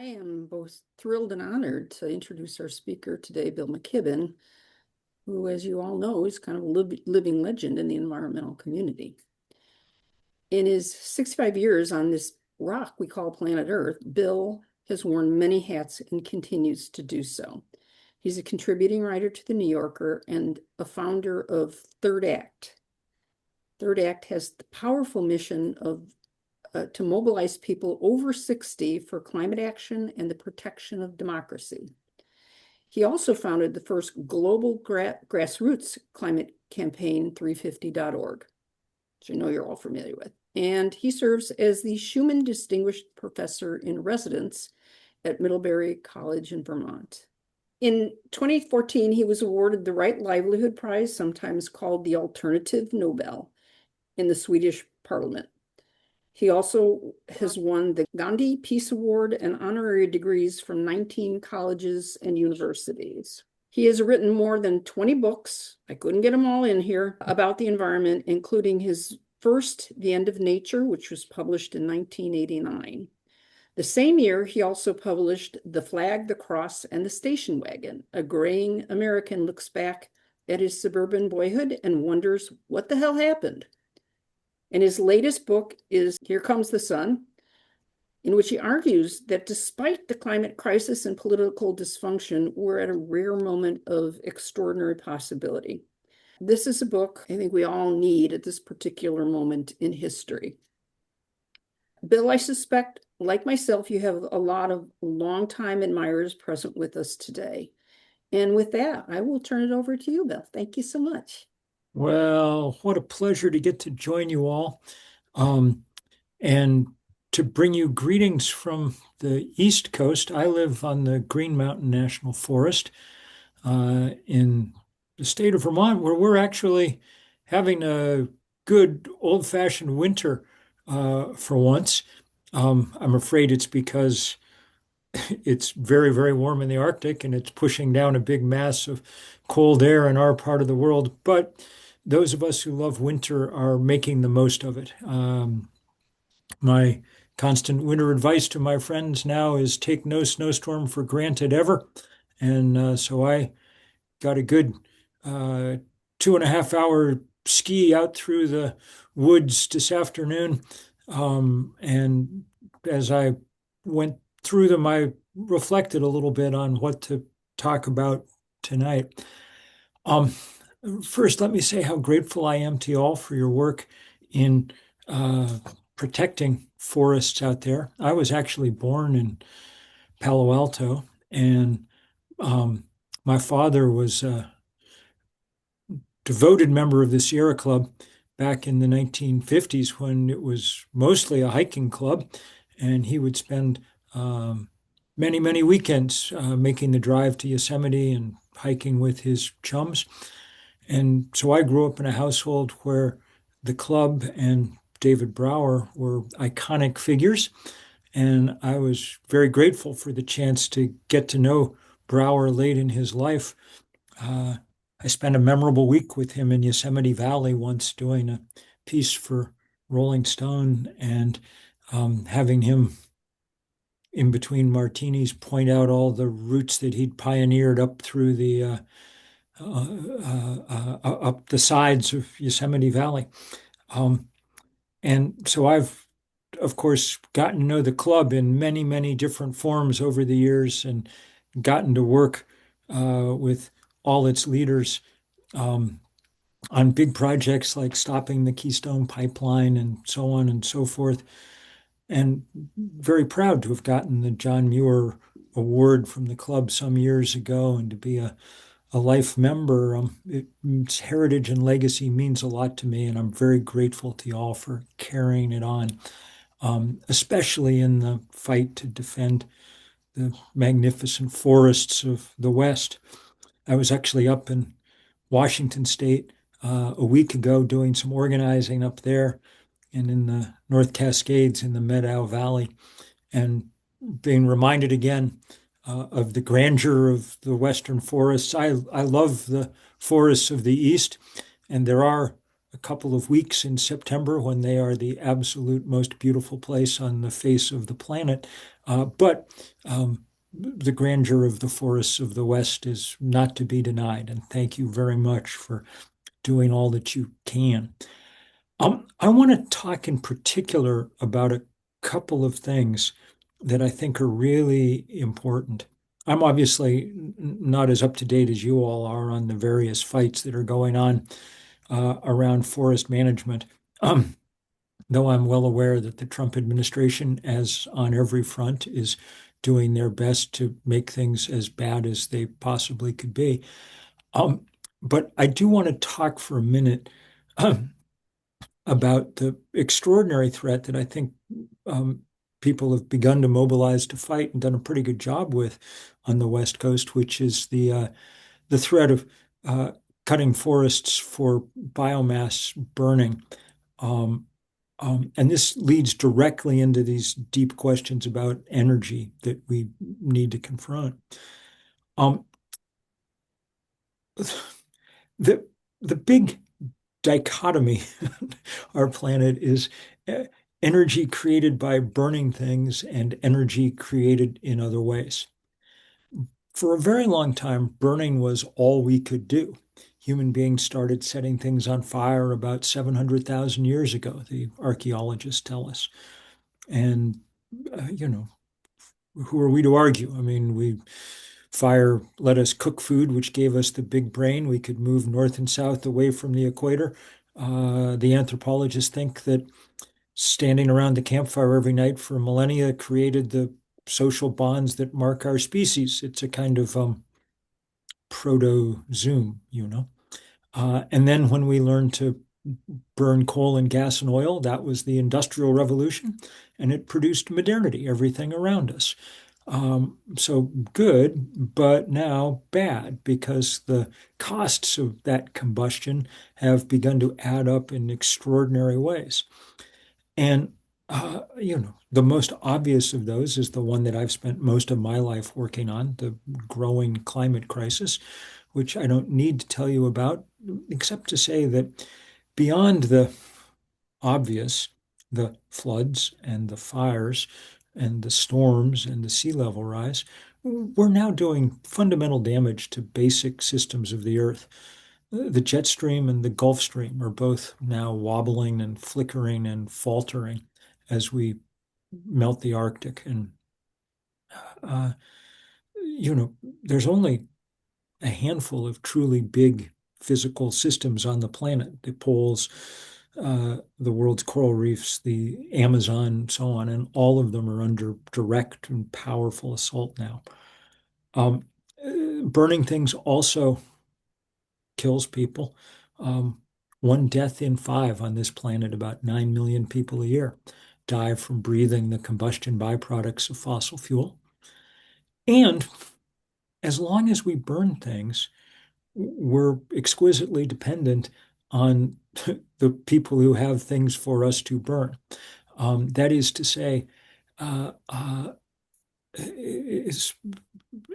I am both thrilled and honored to introduce our speaker today, Bill McKibben, who, as you all know, is kind of a living legend in the environmental community. In his 65 years on this rock we call planet Earth, Bill has worn many hats and continues to do so. He's a contributing writer to The New Yorker and a founder of Third Act. Third Act has the powerful mission of to mobilize people over 60 for climate action and the protection of democracy. He also founded the first global grassroots climate campaign, 350.org, which I know you're all familiar with. And he serves as the Schumann Distinguished Professor in Residence at Middlebury College in Vermont. In 2014, he was awarded the Right Livelihood Prize, sometimes called the Alternative Nobel, in the Swedish Parliament. He also has won the Gandhi Peace Award and honorary degrees from 19 colleges and universities. He has written more than 20 books, I couldn't get them all in here, about the environment, including his first, The End of Nature, which was published in 1989. The same year, he also published The Flag, the Cross, and the Station Wagon. A graying American looks back at his suburban boyhood and wonders what the hell happened. And his latest book is Here Comes the Sun, in which he argues that despite the climate crisis and political dysfunction, we're at a rare moment of extraordinary possibility. This is a book I think we all need at this particular moment in history. Bill, I suspect, like myself, you have a lot of longtime admirers present with us today. And with that, I will turn it over to you, Bill. Thank you so much. Well, what a pleasure to get to join you all and to bring you greetings from the East Coast. I live on the Green Mountain National Forest in the state of Vermont, where we're actually having a good old-fashioned winter for once. I'm afraid it's because it's very, very warm in the Arctic and it's pushing down a big mass of cold air in our part of the world. But those of us who love winter are making the most of it. My constant winter advice to my friends now is take no snowstorm for granted ever. And so I got a good 2.5 hour ski out through the woods this afternoon. And as I went through them, I reflected a little bit on what to talk about tonight. First, let me say how grateful I am to you all for your work in protecting forests out there. I was actually born in Palo Alto, and my father was a devoted member of the Sierra Club back in the 1950s when it was mostly a hiking club, and he would spend many, many weekends making the drive to Yosemite and hiking with his chums. And so I grew up in a household where the club and David Brower were iconic figures. And I was very grateful for the chance to get to know Brower late in his life. I spent a memorable week with him in Yosemite Valley once doing a piece for Rolling Stone, and having him in between martinis point out all the routes that he'd pioneered up through the up the sides of Yosemite Valley. And so I've, of course, gotten to know the club in many, many different forms over the years and gotten to work with all its leaders on big projects like stopping the Keystone Pipeline and so on and so forth. And very proud to have gotten the John Muir Award from the club some years ago and to be a life member. Its heritage and legacy means a lot to me, and I'm very grateful to you all for carrying it on, especially in the fight to defend the magnificent forests of the West. I was actually up in Washington State a week ago doing some organizing up there and in the North Cascades in the Medow Valley, and being reminded again of the grandeur of the Western forests. I love the forests of the East, and there are a couple of weeks in September when they are the absolute most beautiful place on the face of the planet. But the grandeur of the forests of the West is not to be denied. And thank you very much for doing all that you can. I want to talk in particular about a couple of things that I think are really important. I'm obviously not as up to date as you all are on the various fights that are going on around forest management. Um, though I'm well aware that the Trump administration, as on every front, is doing their best to make things as bad as they possibly could be. Um, but I do want to talk for a minute about the extraordinary threat that I think um, people have begun to mobilize to fight and done a pretty good job with on the West Coast, which is the threat of uh, cutting forests for biomass burning. Um, and this leads directly into these deep questions about energy that we need to confront. Um, the the big dichotomy our planet is uh, energy created by burning things and energy created in other ways. For a very long time, burning was all we could do. Human beings started setting things on fire about 700,000 years ago, the archaeologists tell us. And, you know, who are we to argue? I mean, fire let us cook food, which gave us the big brain. We could move north and south away from the equator. The anthropologists think that standing around the campfire every night for millennia created the social bonds that mark our species. It's a kind of proto-Zoom, you know. And then when we learned to burn coal and gas and oil, that was the Industrial Revolution, and it produced modernity, everything around us. So good, but now bad because the costs of that combustion have begun to add up in extraordinary ways. And, the most obvious of those is the one that I've spent most of my life working on, the growing climate crisis, which I don't need to tell you about, except to say that beyond the obvious, the floods and the fires and the storms and the sea level rise, we're now doing fundamental damage to basic systems of the earth. The jet stream and the Gulf Stream are both now wobbling and flickering and faltering as we melt the Arctic. And, uh, there's only a handful of truly big physical systems on the planet, the poles, the world's coral reefs, the Amazon, so on, and all of them are under direct and powerful assault now. Um, Burning things also kills people. Um, one death in five on this planet, about 9 million people a year, die from breathing the combustion byproducts of fossil fuel. And as long as we burn things, we're exquisitely dependent on the people who have things for us to burn. That is to say, uh, uh, is,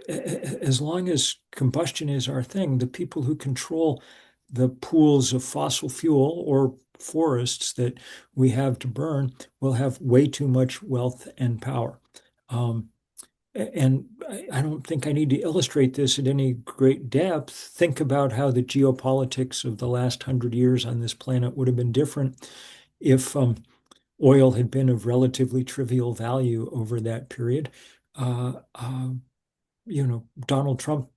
as long as combustion is our thing, the people who control the pools of fossil fuel or forests that we have to burn will have way too much wealth and power. Um, and I don't think I need to illustrate this at any great depth. Think about how the geopolitics of the last 100 years on this planet would have been different if oil had been of relatively trivial value over that period. Uh, uh, Donald Trump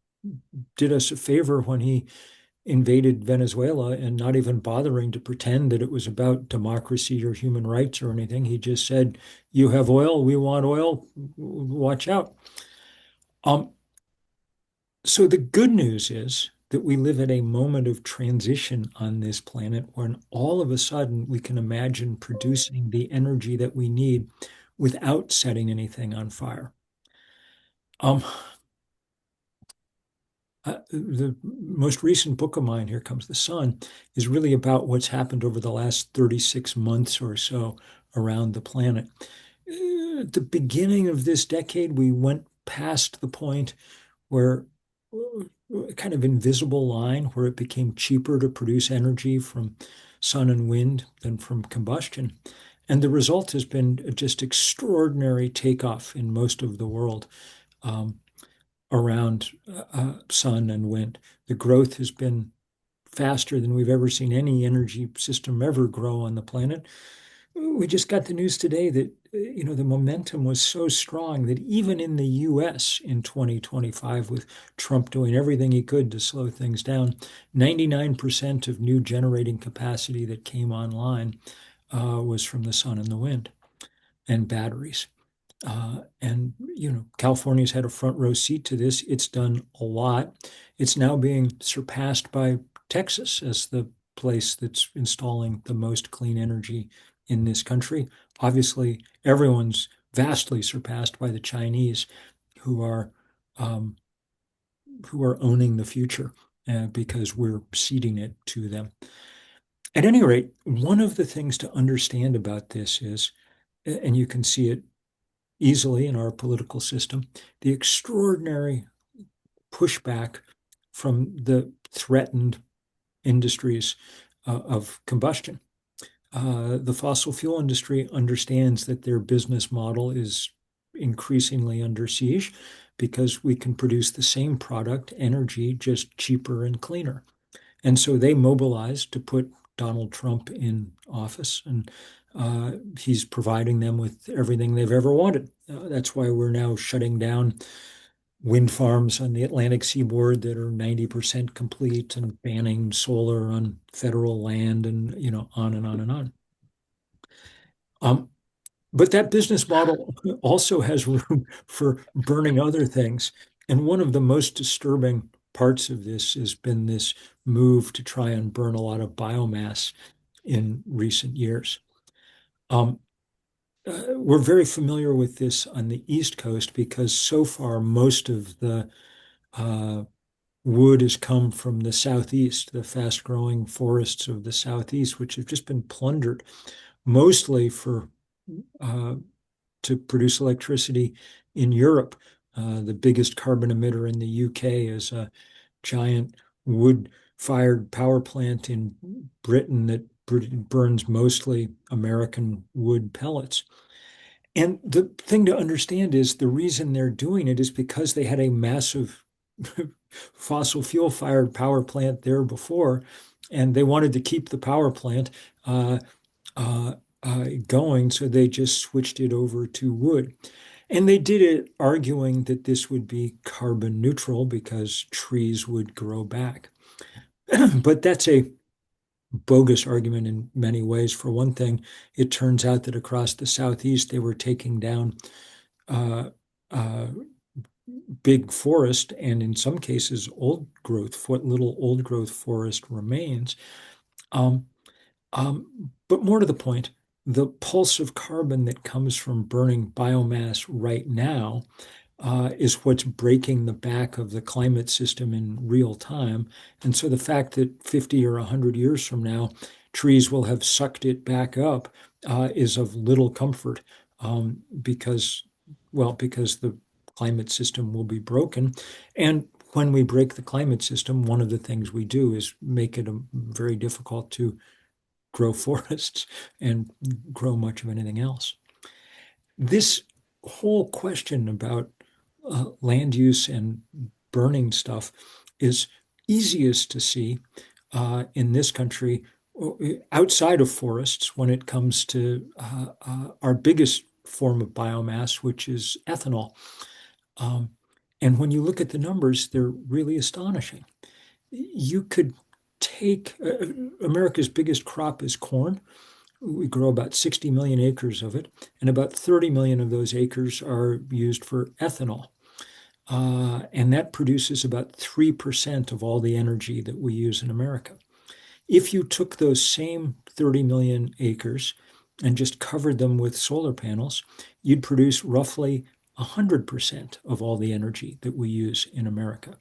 did us a favor when he invaded Venezuela and not even bothering to pretend that it was about democracy or human rights or anything. He just said, "You have oil, we want oil, watch out." Um, so the good news is that we live at a moment of transition on this planet when all of a sudden we can imagine producing the energy that we need without setting anything on fire. Um, the most recent book of mine, Here Comes the Sun, is really about what's happened over the last 36 months or so around the planet. At the beginning of this decade, we went past the point where a kind of invisible line where it became cheaper to produce energy from sun and wind than from combustion. And the result has been just extraordinary takeoff in most of the world um, around sun and wind. The growth has been faster than we've ever seen any energy system ever grow on the planet. We just got the news today that the momentum was so strong that even in the US in 2025, with Trump doing everything he could to slow things down, 99% of new generating capacity that came online was from the sun and the wind and batteries. And California's had a front row seat to this. It's done a lot. It's now being surpassed by Texas as the place that's installing the most clean energy in this country. Obviously, everyone's vastly surpassed by the Chinese, who are um, who are owning the future because we're ceding it to them. At any rate, one of the things to understand about this is, and you can see it easily in our political system, the extraordinary pushback from the threatened industries of combustion. The fossil fuel industry understands that their business model is increasingly under siege because we can produce the same product, energy, just cheaper and cleaner. And so they mobilized to put Donald Trump in office, and he's providing them with everything they've ever wanted. That's why we're now shutting down wind farms on the Atlantic seaboard that are 90% complete and banning solar on federal land and, on and on and on. Um, but that business model also has room for burning other things. And one of the most disturbing parts of this has been this move to try and burn a lot of biomass in recent years. Um, we're very familiar with this on the East Coast because so far most of the uh, wood has come from the Southeast, the fast-growing forests of the Southeast, which have just been plundered mostly for uh, to produce electricity in Europe. The biggest carbon emitter in the UK is a giant wood-fired power plant in Britain that burns mostly American wood pellets. And the thing to understand is the reason they're doing it is because they had a massive fossil fuel fired power plant there before, and they wanted to keep the power plant uh, going, so they just switched it over to wood. And they did it arguing that this would be carbon neutral because trees would grow back. But that's a bogus argument in many ways. For one thing, it turns out that across the Southeast, they were taking down uh, uh, big forest and in some cases old growth, what little old growth forest remains. Um, but more to the point, the pulse of carbon that comes from burning biomass right now is what's breaking the back of the climate system in real time. And so the fact that 50 or 100 years from now, trees will have sucked it back up is of little comfort because, well, because the climate system will be broken. And when we break the climate system, one of the things we do is make it very difficult to grow forests and grow much of anything else. This whole question about land use and burning stuff is easiest to see in this country outside of forests when it comes to our biggest form of biomass, which is ethanol. Um, and when you look at the numbers, they're really astonishing. You could take America's biggest crop is corn. We grow about 60 million acres of it, and about 30 million of those acres are used for ethanol. And that produces about 3% of all the energy that we use in America. If you took those same 30 million acres and just covered them with solar panels, you'd produce roughly 100% of all the energy that we use in America.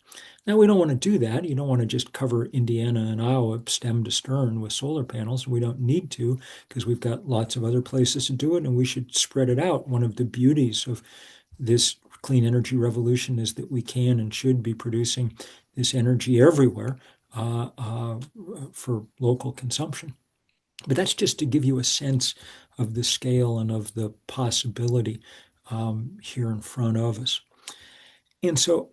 Now, we don't want to do that. You don't want to just cover Indiana and Iowa stem to stern with solar panels. We don't need to because we've got lots of other places to do it, and we should spread it out. One of the beauties of this clean energy revolution is that we can and should be producing this energy everywhere uh, uh, for local consumption. But that's just to give you a sense of the scale and of the possibility here in front of us. And so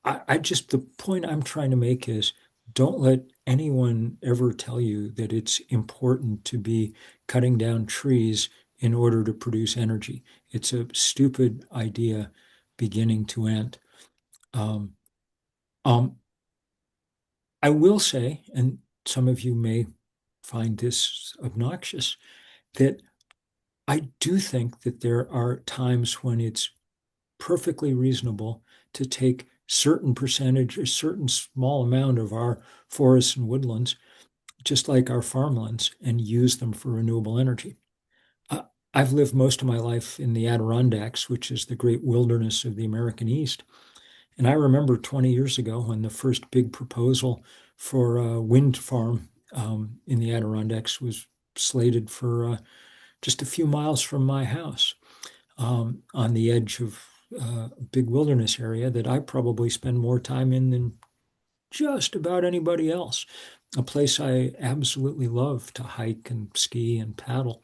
I just, the point I'm trying to make is don't let anyone ever tell you that it's important to be cutting down trees in order to produce energy. It's a stupid idea beginning to end. Um, um, I will say, and some of you may find this obnoxious, that I do think that there are times when it's perfectly reasonable to take certain percentage, a certain small amount of our forests and woodlands, just like our farmlands, and use them for renewable energy. Uh, I've lived most of my life in the Adirondacks, which is the great wilderness of the American East. And I remember 20 years ago when the first big proposal for a wind farm in the Adirondacks was slated for just a few miles from my house on the edge of a big wilderness area that I probably spend more time in than just about anybody else. A place I absolutely love to hike and ski and paddle.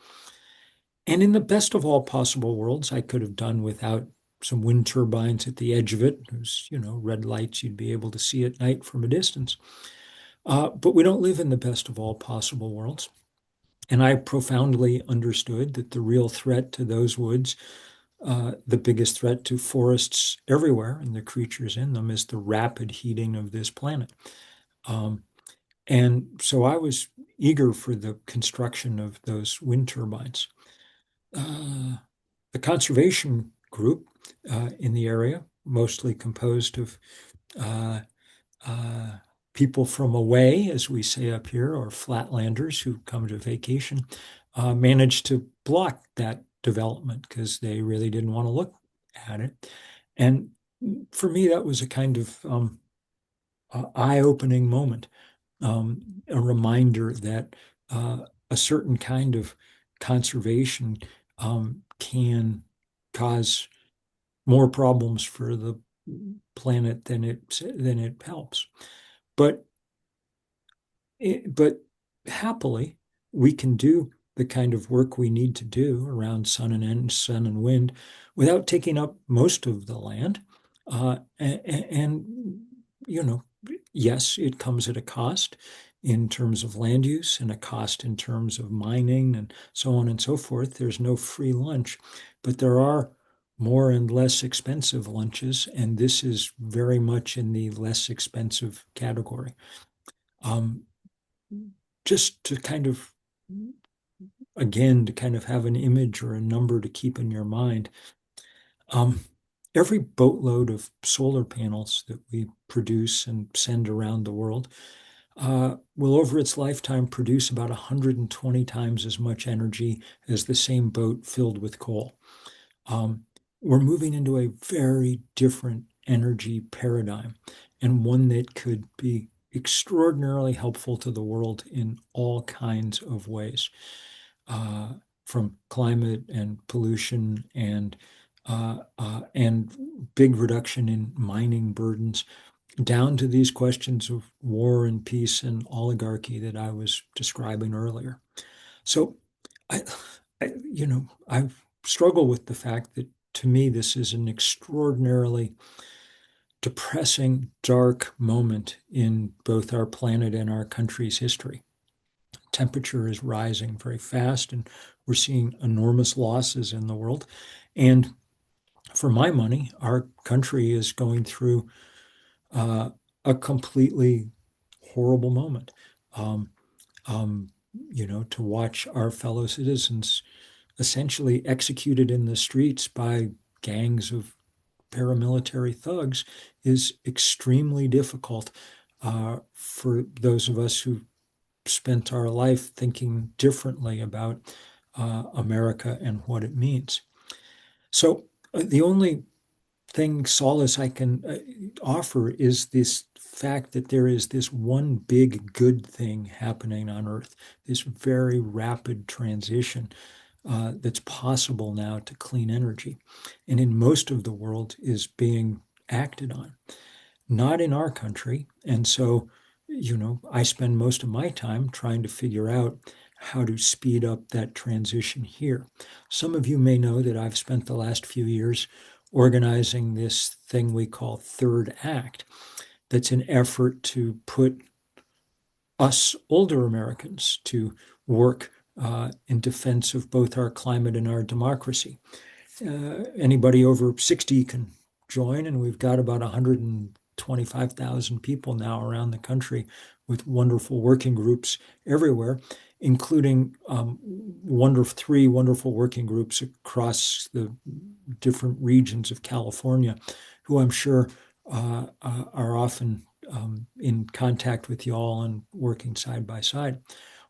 And in the best of all possible worlds, I could have done without some wind turbines at the edge of it. There's, red lights you'd be able to see at night from a distance. But we don't live in the best of all possible worlds. And I profoundly understood that the real threat to those woods, the biggest threat to forests everywhere and the creatures in them, is the rapid heating of this planet. Um, and so I was eager for the construction of those wind turbines. Uh, the conservation group in the area, mostly composed of uh, uh, people from away, as we say up here, or flatlanders who come to vacation, managed to block that development because they really didn't want to look at it. And for me, that was a kind of eye-opening moment, a reminder that a certain kind of conservation can cause more problems for the planet than it helps. But but happily, we can do the kind of work we need to do around sun and wind without taking up most of the land. And, you know, yes, it comes at a cost in terms of land use and a cost in terms of mining and so on and so forth. There's no free lunch, but there are more and less expensive lunches, and this is very much in the less expensive category. Um, just to kind of, again, to kind of have an image or a number to keep in your mind. Um, every boatload of solar panels that we produce and send around the world will, over its lifetime, produce about 120 times as much energy as the same boat filled with coal. Um, we're moving into a very different energy paradigm, and one that could be extraordinarily helpful to the world in all kinds of ways, uh, from climate and pollution and big reduction in mining burdens, down to these questions of war and peace and oligarchy that I was describing earlier. So, I, I've struggled with the fact that to me this is an extraordinarily depressing, dark moment in both our planet and our country's history. Temperature is rising very fast, and we're seeing enormous losses in the world. And for my money, our country is going through uh, a completely horrible moment. Um, um, to watch our fellow citizens essentially executed in the streets by gangs of paramilitary thugs is extremely difficult for those of us who spent our life thinking differently about America and what it means. So the only thing solace I can offer is this fact that there is this one big good thing happening on Earth, this very rapid transition that's possible now to clean energy, and in most of the world is being acted on, not in our country. And so, I spend most of my time trying to figure out how to speed up that transition here. Some of you may know that I've spent the last few years organizing this thing we call Third Act. That's an effort to put us older Americans to work in defense of both our climate and our democracy. Anybody over 60 can join, and we've got about 125,000 people now around the country with wonderful working groups everywhere, including three wonderful working groups across the different regions of California, who I'm sure are often in contact with y'all and working side by side.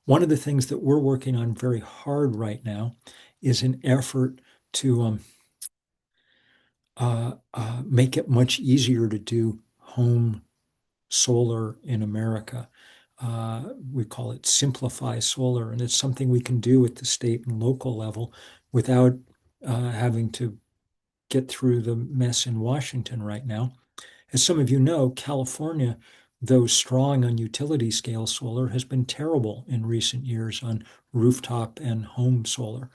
One of the things that we're working on very hard right now is an effort to make it much easier to do home solar in America. We call it Simplify Solar, and it's something we can do at the state and local level without having to get through the mess in Washington right now. As some of you know, California, though strong on utility scale solar, has been terrible in recent years on rooftop and home solar.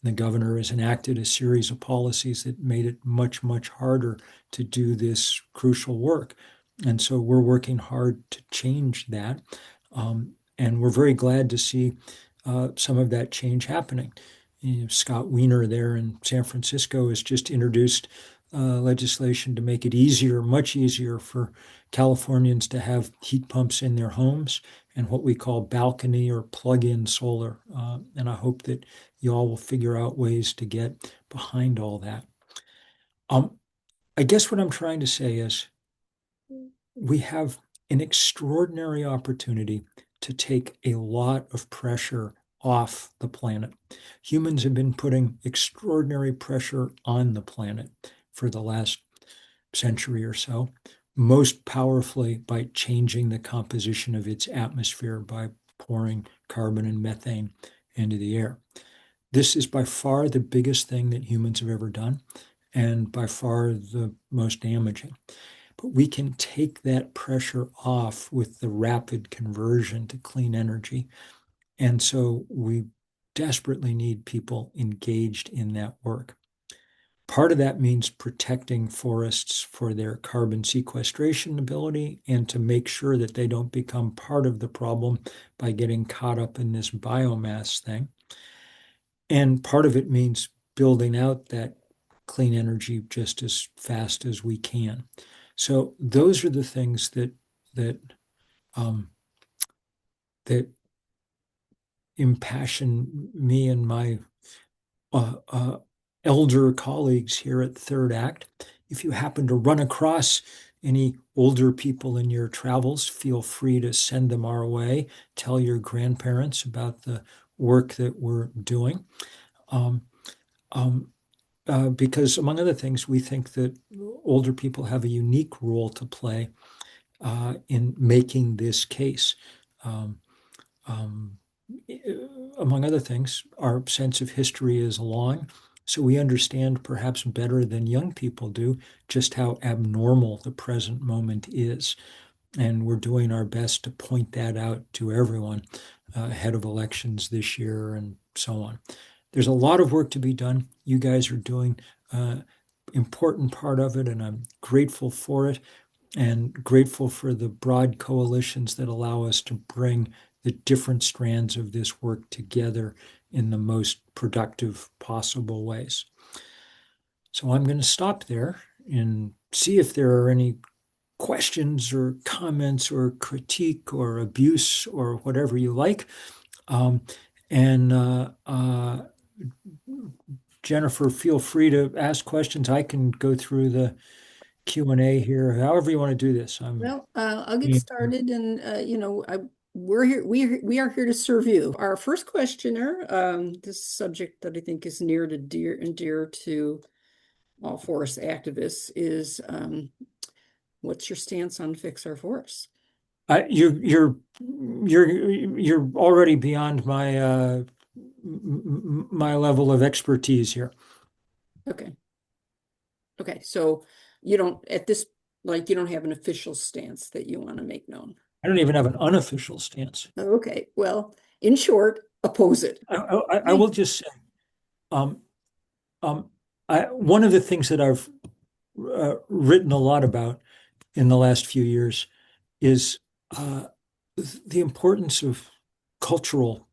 The governor has enacted a series of policies that made it much, much harder to do this crucial work. And so we're working hard to change that. And we're very glad to see some of that change happening. Scott Wiener there in San Francisco has just introduced legislation to make it easier, much easier for Californians to have heat pumps in their homes and what we call balcony or plug-in solar. And I hope that you all will figure out ways to get behind all that. I guess what I'm trying to say is we have an extraordinary opportunity to take a lot of pressure off the planet. Humans have been putting extraordinary pressure on the planet for the last century or so, most powerfully by changing the composition of its atmosphere by pouring carbon and methane into the air. This is by far the biggest thing that humans have ever done, and by far the most damaging. But we can take that pressure off with the rapid conversion to clean energy. And so we desperately need people engaged in that work. Part of that means protecting forests for their carbon sequestration ability and to make sure that they don't become part of the problem by getting caught up in this biomass thing. And part of it means building out that clean energy just as fast as we can. So those are the things that um, that impassion me and my uh, uh, elder colleagues here at Third Act. If you happen to run across any older people in your travels, feel free to send them our way. Tell your grandparents about the work that we're doing. Um, um, because, among other things, we think that older people have a unique role to play in making this case. Um, um, Among other things, our sense of history is long, so we understand perhaps better than young people do just how abnormal the present moment is. And we're doing our best to point that out to everyone ahead of elections this year and so on. There's a lot of work to be done. You guys are doing an important part of it, and I'm grateful for it and grateful for the broad coalitions that allow us to bring the different strands of this work together in the most productive possible ways. So I'm going to stop there and see if there are any questions or comments or critique or abuse or whatever you like. Um, and Jennifer, feel free to ask questions. I can go through the Q&A here, however you want to do this. Well, I'll get started and, we're here, we are here to serve you. Our first questioner, this subject that I think is near to dear to all forest activists is, what's your stance on fix our forests? You're already beyond my level of expertise here. Okay. Okay, so you don't, at this, like, you don't have an official stance that you want to make known. I don't even have an unofficial stance. Okay, well, in short, oppose it. I Okay. will just say, um, um, one of the things that I've written a lot about in the last few years is uh, the importance of cultural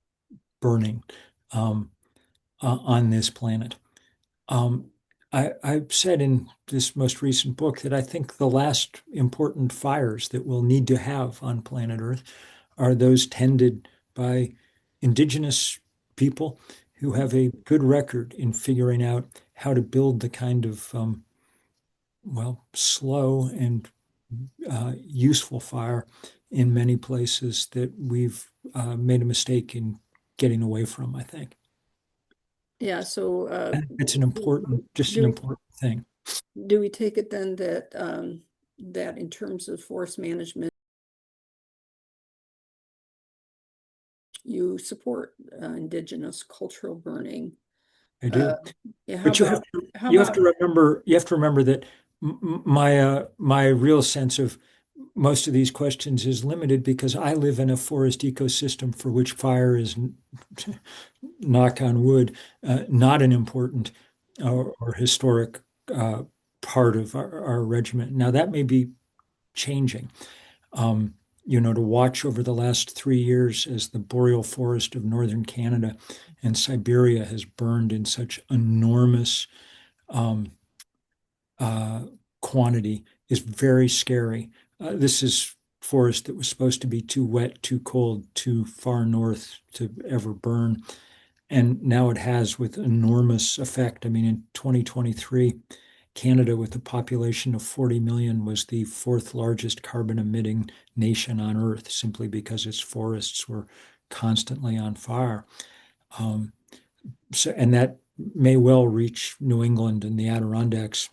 burning um, on this planet. Um, I've said in this most recent book that I think the last important fires that we'll need to have on planet Earth are those tended by indigenous people who have a good record in figuring out how to build the kind of, well, slow and useful fire in many places that we've made a mistake in getting away from, I think. Yeah, so It's an just an do important thing. do we take it then that that in terms of forest management, you support indigenous cultural burning? I Uh, do. yeah, But how you have about to remember that my real sense of most of these questions is limited because I live in a forest ecosystem for which fire is, knock on wood, not an important or historic part of our regiment. Now that may be changing. Um, to watch over the last 3 years as the boreal forest of northern Canada and Siberia has burned in such enormous um, uh, quantity is very scary. This is forest that was supposed to be too wet, too cold, too far north to ever burn. And now it has with enormous effect. I mean, in 2023, Canada, with a population of 40 million, was the fourth largest carbon emitting nation on Earth simply because its forests were constantly on fire. Um, and that may well reach New England and the Adirondacks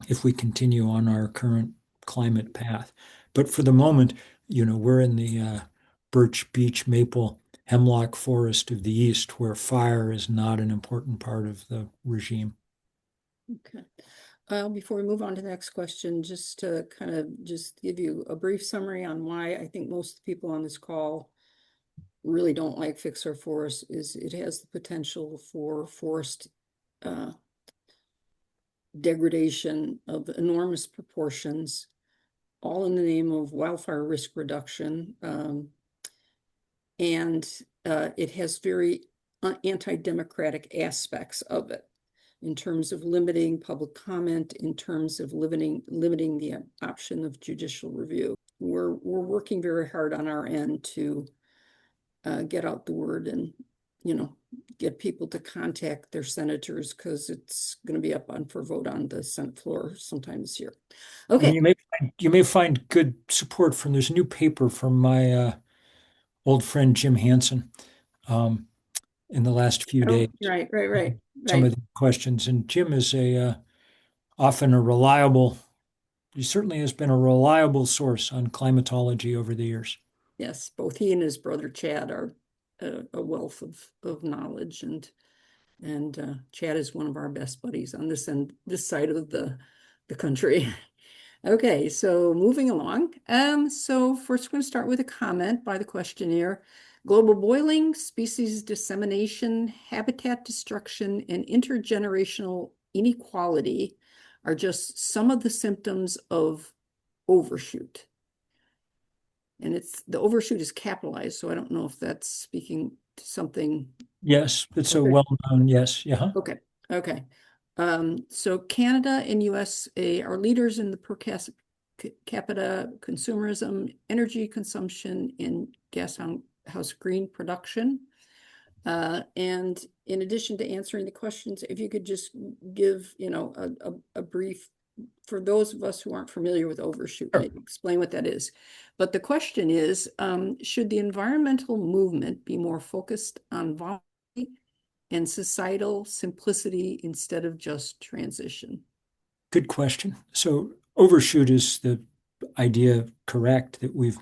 if we continue on our current climate path. But for the moment, we're in the birch, beech, maple, hemlock forest of the East, where fire is not an important part of the regime. okay. Before we move on to the next question, just to kind of just give you a brief summary on why I think most people on this call really don't like fix our forest is it has the potential for forest uh, degradation of enormous proportions, all in the name of wildfire risk reduction. And it has very anti-democratic aspects of it in terms of limiting public comment, in terms of limiting the option of judicial review. We're working very hard on our end to get out the word and get people to contact their senators because it's going to be up on for vote on the Senate floor sometime this year. And Okay. you may find good support from there's a new paper from my old friend Jim Hansen um, in the last few days. Oh, right, Some of right. the questions, and Jim is a often a reliable. He certainly has been a reliable source on climatology over the years. Yes, both he and his brother Chad are a wealth of knowledge, and Chad is one of our best buddies on this side of the country. Okay, so moving along. So first we're going to start with a comment by the questionnaire. Global boiling, species dissemination, habitat destruction, and intergenerational inequality are just some of the symptoms of overshoot. And the overshoot is capitalized, so I don't know if that's speaking to something. Yes, it's a Okay. well-known, yes, yeah. Okay, okay. So Canada and USA are leaders in the per capita consumerism, energy consumption, and gas house green production. And in addition to answering the questions, if you could just give, a brief, for those of us who aren't familiar with overshoot, Sure. maybe explain what that is. But the question is, should the environmental movement be more focused on volume and societal simplicity instead of just transition? Good question. So overshoot is the idea correct that we've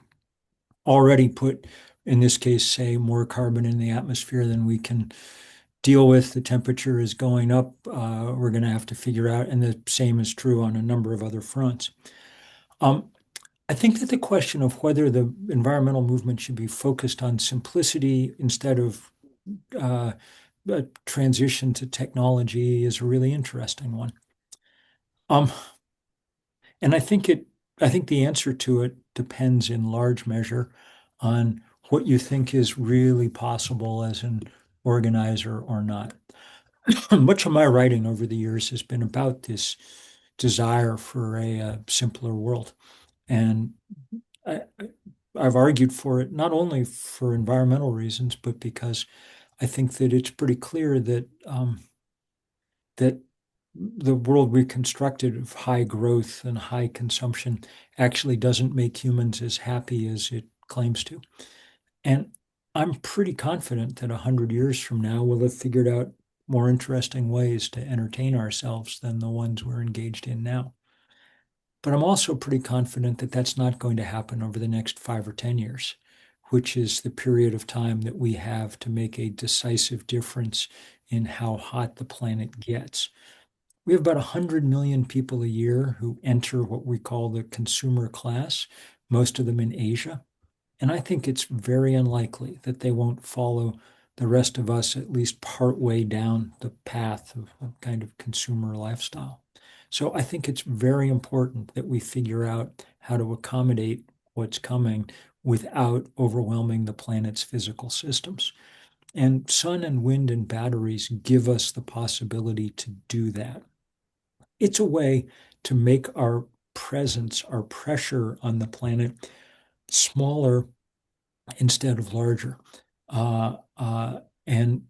already put, in this case, say, more carbon in the atmosphere than we can deal with. The temperature is going up. We're going to have to figure out, and the same is true on a number of other fronts. Um, I think that the question of whether the environmental movement should be focused on simplicity instead of uh, transition to technology is a really interesting one. Um, and I think the answer to it depends in large measure on what you think is really possible as an organizer or not. Much of my writing over the years has been about this desire for a simpler world. And I, I've argued for it not only for environmental reasons, but because I think that it's pretty clear that the world we constructed of high growth and high consumption actually doesn't make humans as happy as it claims to. And I'm pretty confident that 100 years from now, we'll have figured out more interesting ways to entertain ourselves than the ones we're engaged in now. But I'm also pretty confident that that's not going to happen over the next 5 or 10 years, which is the period of time that we have to make a decisive difference in how hot the planet gets. We have about 100 million people a year who enter what we call the consumer class, most of them in Asia. And I think it's very unlikely that they won't follow the rest of us at least part way down the path of a kind of consumer lifestyle. So I think it's very important that we figure out how to accommodate what's coming without overwhelming the planet's physical systems. And sun and wind and batteries give us the possibility to do that. It's a way to make our presence, our pressure on the planet smaller instead of larger. And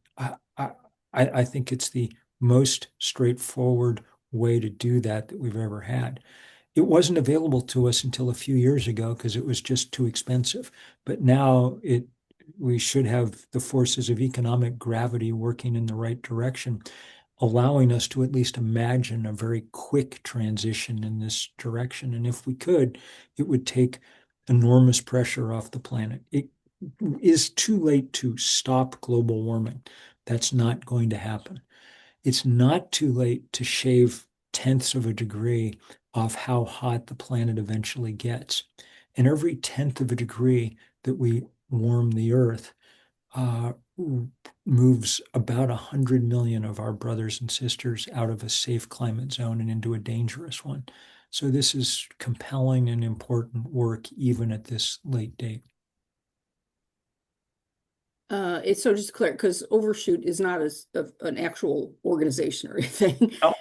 I think it's the most straightforward way to do that that we've ever had. It wasn't available to us until a few years ago because it was just too expensive. But now we should have the forces of economic gravity working in the right direction, allowing us to at least imagine a very quick transition in this direction. And if we could, it would take enormous pressure off the planet. It is too late to stop global warming. That's not going to happen. It's not too late to shave tenths of a degree off how hot the planet eventually gets. And every tenth of a degree that we warm the earth uh, moves about 100 million of our brothers and sisters out of a safe climate zone and into a dangerous one. So this is compelling and important work even at this late date. It's so just clear because Overshoot is not an actual organization or anything. Oh,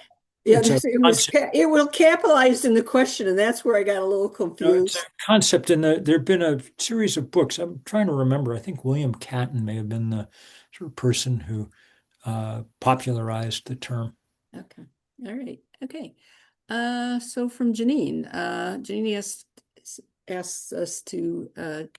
Yeah, it's a concept. it will capitalized in the question, and that's where I got a little No, it's a confused. concept, and there've been a series of books. I'm trying to remember. I think William Catton may have been the sort of person who popularized the term. Okay. All right. Okay. So from Janine, Janine asks us to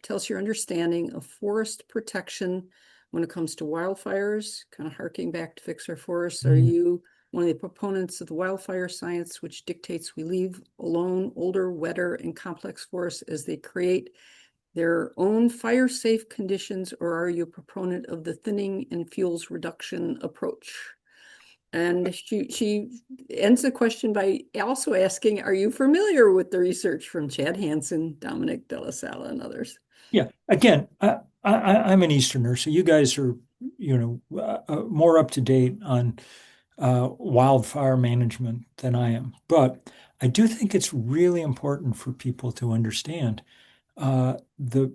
tell us your understanding of forest protection when it comes to wildfires, kind of harking back to Fix Our Forests. Are Mm. you one of the proponents of the wildfire science, which dictates we leave alone older, wetter, and complex forests as they create their own fire-safe conditions, or are you a proponent of the thinning and fuels reduction approach? And she ends the question by also asking, are you familiar with the research from Chad Hansen, Dominic De La Sala, and others? Yeah. Again, I'm an Easterner, so you guys are, more up to date on wildfire management than I am. But I do think it's really important for people to understand uh, the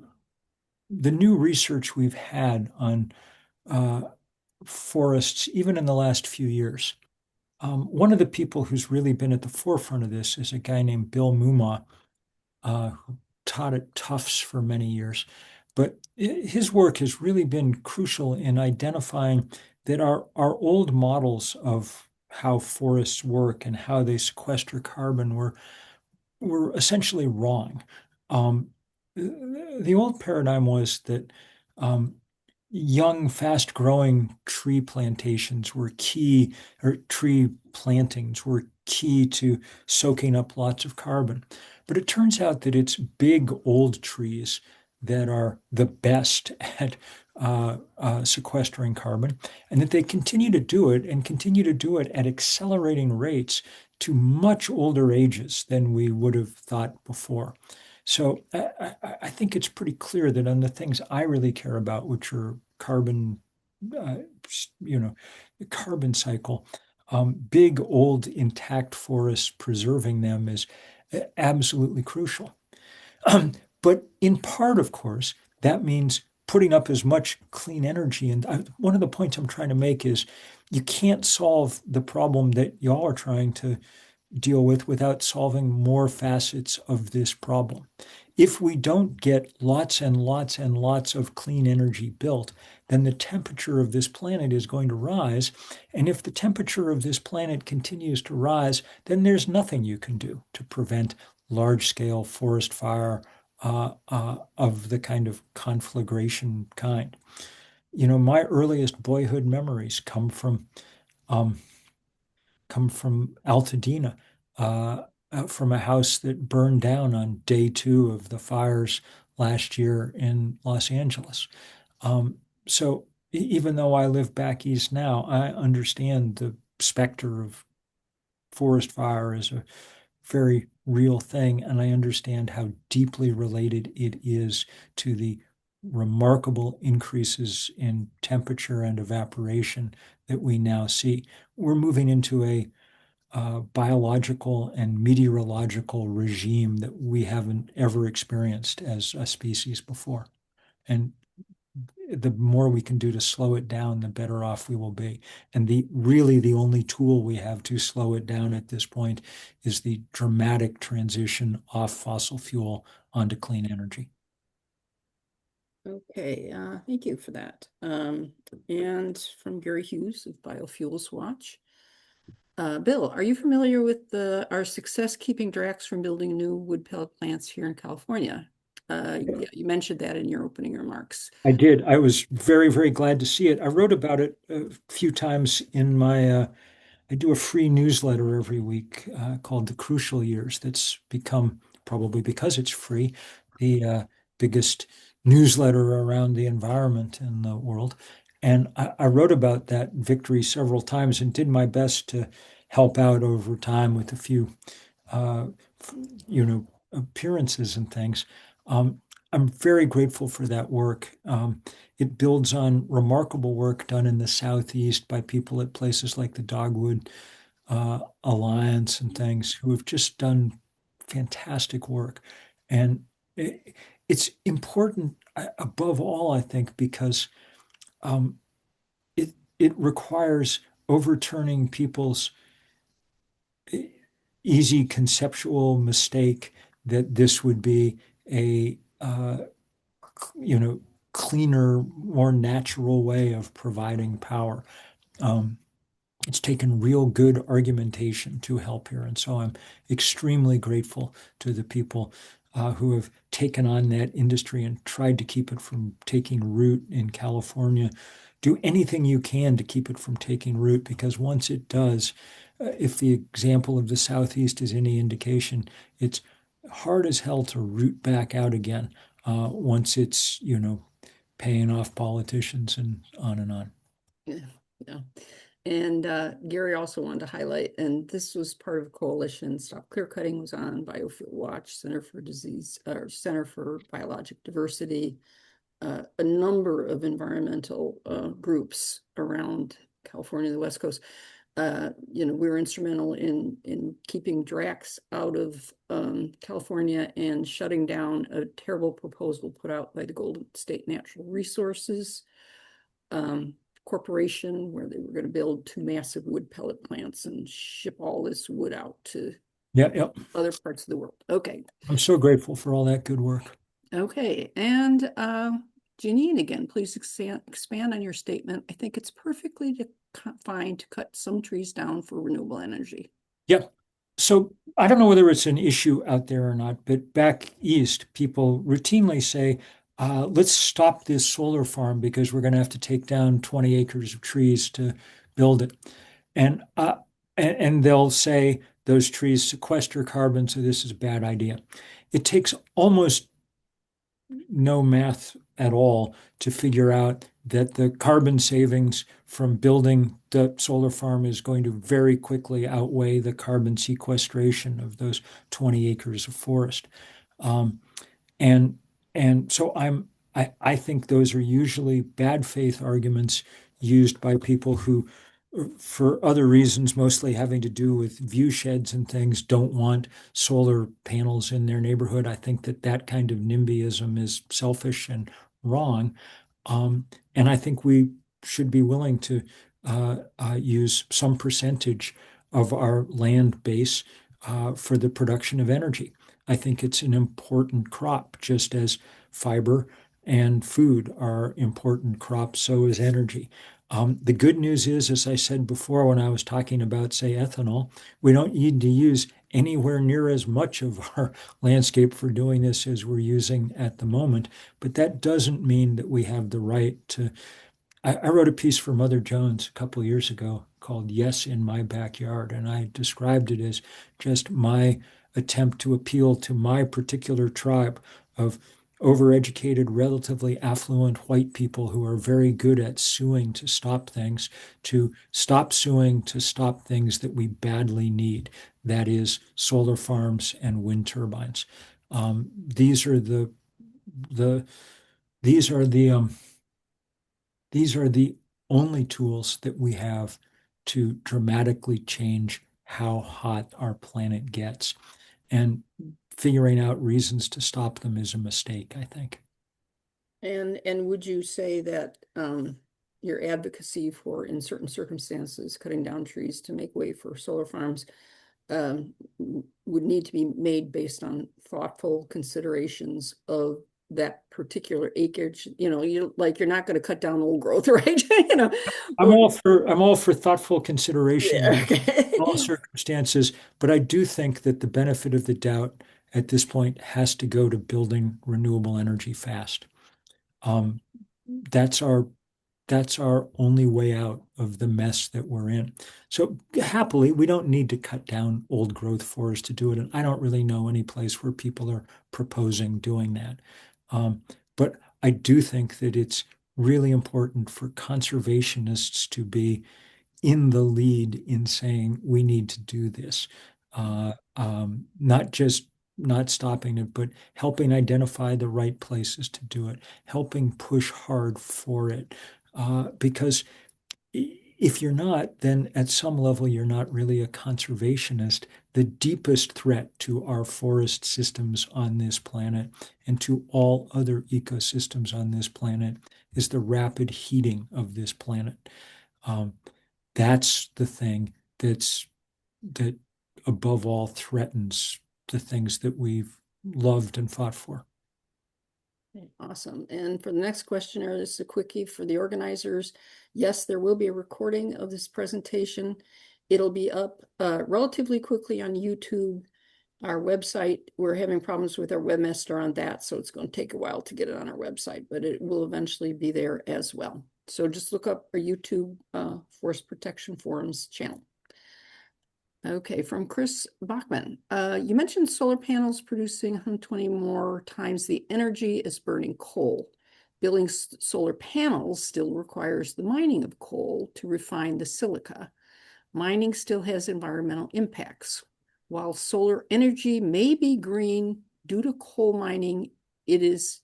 the new research we've had on uh, forests, even in the last few years. One of the people who's really been at the forefront of this is a guy named Bill McKibben, who taught at Tufts for many years. But his work has really been crucial in identifying that our old models of how forests work and how they sequester carbon were essentially wrong. Um, the old paradigm was that um, young, fast-growing tree plantations were key, or tree plantings were key to soaking up lots of carbon. But it turns out that it's big, old trees that are the best at sequestering carbon, and that they continue to do it and continue to do it at accelerating rates to much older ages than we would have thought before. So I think it's pretty clear that on the things I really care about, which are carbon uh, you know, the carbon cycle. Big, old, intact forests, preserving them is absolutely crucial. But in part, of course, that means putting up as much clean energy. And one of the points I'm trying to make is you can't solve the problem that y'all are trying to deal with without solving more facets of this problem. If we don't get lots and lots and lots of clean energy built, then the temperature of this planet is going to rise. And if the temperature of this planet continues to rise, then there's nothing you can do to prevent large scale forest fire of the kind of conflagration kind. My earliest boyhood memories um, come from Altadena, from a house that burned down on day two of the fires last year in Los Angeles. So even though I live back east now, I understand the specter of forest fire is a very real thing, and I understand how deeply related it is to the remarkable increases in temperature and evaporation that we now see. We're moving into a biological and meteorological regime that we haven't ever experienced as a species before. And the more we can do to slow it down, the better off we will be. And the only tool we have to slow it down at this point is the dramatic transition off fossil fuel onto clean energy. Okay, thank you for that. And from Gary Hughes of Biofuels Watch. Bill, are you familiar with our success keeping Drax from building new wood pellet plants here in California? Yeah, you mentioned that in your opening remarks. I did. I was very, very glad to see it. I wrote about it a few times in I do a free newsletter every week called The Crucial Years that's become, probably because it's free, the biggest newsletter around the environment in the world. And I wrote about that victory several times and did my best to help out over time with a few, uh, appearances and things. Um, I'm very grateful for that work. It builds on remarkable work done in the Southeast by people at places like the Dogwood Alliance and things who have just done fantastic work. And it's important, above all, I think, because um, it requires overturning people's easy conceptual mistake that this would be a you know cleaner, more natural way of providing power. Um, it's taken real good argumentation to help here. And so I'm extremely grateful to the people who have taken on that industry and tried to keep it from taking root in California. Do anything you can to keep it from taking root, because once it does, if the example of the Southeast is any indication, it's hard as hell to root back out again once it's, paying off politicians and on and on. Yeah, yeah. And Gary also wanted to highlight, and this was part of a coalition. Stop Clearcutting was on Biofuel Watch, Center for Disease, or Center for Biologic Diversity, a number of environmental groups around California, the West Coast. We were instrumental in keeping Drax out of California and shutting down a terrible proposal put out by the Golden State Natural Resources Corporation, where they were going to build two massive wood pellet plants and ship all this wood out to Yeah, yeah. other parts of the world. Okay. I'm so grateful for all that good work. Okay. And Janine, again, please expand on your statement. I think it's perfectly fine to cut some trees down for renewable energy. Yeah. So I don't know whether it's an issue out there or not, but back east, people routinely say, let's stop this solar farm because we're going to have to take down 20 acres of trees to build it. And, and they'll say those trees sequester carbon, so this is a bad idea. It takes almost no math at all to figure out that the carbon savings from building the solar farm is going to very quickly outweigh the carbon sequestration of those 20 acres of forest. Um, and and so I think those are usually bad faith arguments used by people who, for other reasons, mostly having to do with view sheds and things, don't want solar panels in their neighborhood. I think that that kind of NIMBYism is selfish and wrong. And I think we should be willing to use some percentage of our land base for the production of energy. I think it's an important crop, just as fiber and food are important crops, so is energy. The good news is, as I said before, when I was talking about, say, ethanol, we don't need to use anywhere near as much of our landscape for doing this as we're using at the moment. But that doesn't mean that we have the right to. I wrote a piece for Mother Jones a couple of years ago called Yes in My Backyard, and I described it as just my attempt to appeal to my particular tribe of overeducated, relatively affluent white people who are very good at suing to stop things, to stop suing to stop things that we badly need. That is solar farms and wind turbines. These are the these are the only tools that we have to dramatically change how hot our planet gets. And figuring out reasons to stop them is a mistake, I think. And would you say that your advocacy for, in certain circumstances, cutting down trees to make way for solar farms would need to be made based on thoughtful considerations of that particular acreage? You know, you're not going to cut down old growth, right? You know, or I'm all for thoughtful consideration yeah, in all okay. circumstances, but I do think that the benefit of the doubt at this point has to go to building renewable energy fast. Um, that's our that's our only way out of the mess that we're in. So happily, we don't need to cut down old growth forests to do it. And I don't really know any place where people are proposing doing that. Um, but I do think that it's really important for conservationists to be in the lead in saying we need to do this, not just not stopping it, but helping identify the right places to do it, helping push hard for it. Because if you're not, then at some level you're not really a conservationist. The deepest threat to our forest systems on this planet and to all other ecosystems on this planet is the rapid heating of this planet. Um, that's the thing that above all threatens the things that we've loved and fought for. Awesome. And for the next questioner, this is a quickie for the organizers. Yes, there will be a recording of this presentation. It'll be up relatively quickly on YouTube. Our website, we're having problems with our webmaster on that, so it's going to take a while to get it on our website, but it will eventually be there as well. So just look up our YouTube Forest Protection Forums channel. Okay, from Chris Bachman. You mentioned solar panels producing 120 more times the energy as burning coal. Building solar panels still requires the mining of coal to refine the silica. Mining still has environmental impacts. While solar energy may be green due to coal mining, it is,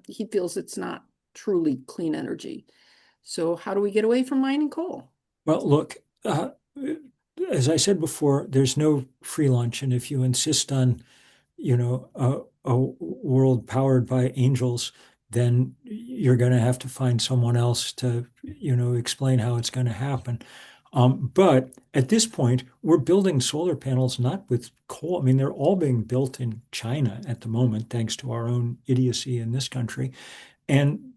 he feels it's not truly clean energy. So how do we get away from mining coal? Well, look, as I said before, there's no free lunch, and if you insist on, a world powered by angels, then you're going to have to find someone else to, explain how it's going to happen. But at this point, we're building solar panels not with coal. I mean, they're all being built in China at the moment, thanks to our own idiocy in this country. And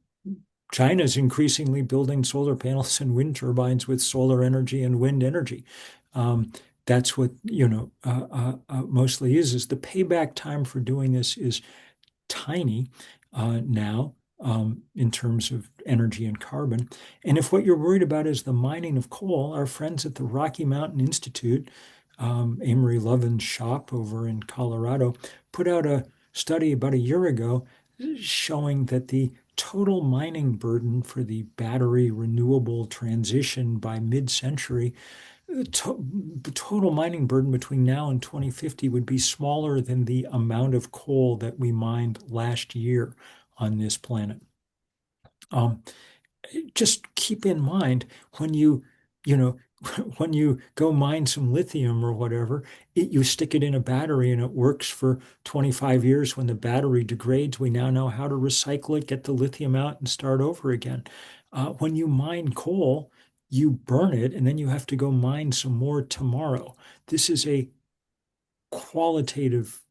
China is increasingly building solar panels and wind turbines with solar energy and wind energy. Um, that's what, mostly is the payback time for doing this is tiny now in terms of energy and carbon. And if what you're worried about is the mining of coal, our friends at the Rocky Mountain Institute, Amory Lovin's shop over in Colorado, put out a study about a year ago showing that the total mining burden for the battery renewable transition by mid-century, the total mining burden between now and 2050 would be smaller than the amount of coal that we mined last year on this planet. Um, just keep in mind when you know, when you go mine some lithium or whatever, you stick it in a battery and it works for 25 years. When the battery degrades, we now know how to recycle it, get the lithium out, and start over again. When you mine coal, you burn it and then you have to go mine some more tomorrow. This is a qualitative